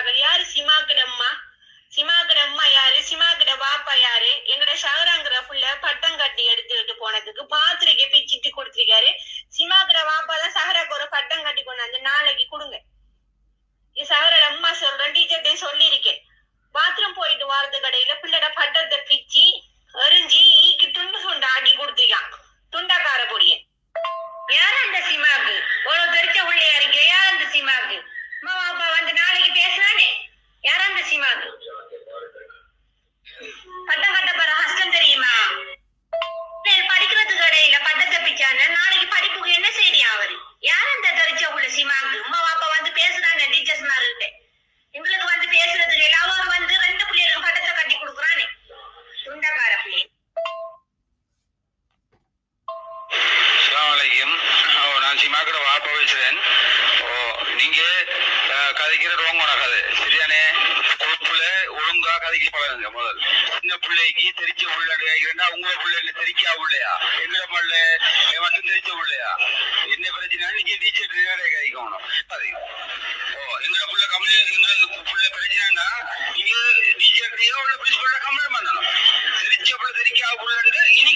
சொல்றாங்க. யாரு சிமாக்கிடம்மா? சிமாக்கிடம்மா யாரு? சிமாக்கிட வாப்பா யாரு? எங்கட ஷஹராங்கிற புள்ள பட்டம் கட்டி எடுத்துக்கிட்டு போனதுக்கு பாத்திரிக்கை பிச்சிட்டு கொடுத்திருக்காரு. சிமாக்கிட வாப்பா தான் சஹராக்கு ஒரு பட்டம் கட்டி கொண்டாந்து நாளைக்கு கொடுங்க. சஹரோட அம்மா சொல்றேன், டீச்சர்ட்டையும் சொல்லியிருக்கேன். பாத்ரூம் போயிட்டு வாரது கடையில பிள்ளட பட்டத்தை பிச்சு எரிஞ்சி ஈக்கு துண்டு துண்டு ஆக்கி கொடுத்திருக்கான். துண்டாக்கார பொடிய. யார் அந்த சிமாக்கு? ஒரு தெரிச்ச உள்ளையா இருக்கு. யார் அந்த சிமாக்கு? அம்மா அப்பா வந்து நாளைக்கு பேசுறானே. யார் அந்த சிமாக்கு? பட்டம் கட்ட போற கஷ்டம் தெரியுமா? படிக்கிறதுக்கு இடையில பட்டத்தை பிச்சான நாளைக்கு படிப்புக்கு என்ன செய்யா அவரு? யார் அந்த தெரிச்ச உள்ள சிமாக்கு? அம்மா அப்பா வந்து பேசுறாங்க டீச்சர்ஸ் மார்கிட்ட. எங்களுக்கு வந்து பேசுறதுக்கு எல்லாம் அவர் வந்து 2 பிள்ளைகளுக்கு பட்டத்தை கட்டி கொடுக்குறானே. துண்டக்கார பிள்ளை. நான் சிமாக்கோட வாப்பா பேசுறேன். நீங்க கதைக்கிற ரோங்கோட கதை சரியானே. பிள்ளை ஒழுங்கா கதைக்கு பழகுங்க. முதல் சின்ன பிள்ளைக்கு தெரிச்ச பிள்ளைன்னா உங்க பிள்ளை தெரிக்கா பிள்ளையா? எங்கட பிள்ளை மட்டும் தெரிச்ச பிள்ளையா? என்ன பிரச்சனை நீங்க டீச்சர் கதைக்கணும். அது எங்கட பிள்ளை எங்க பிள்ளை பிரச்சனைன்னா நீங்க டீச்சர் உள்ள பிரின்சிபல்ல கம்ப்ளைண்ட் பண்ணணும். தெரிச்ச பிள்ளை தெரிக்கா பிள்ளை இனி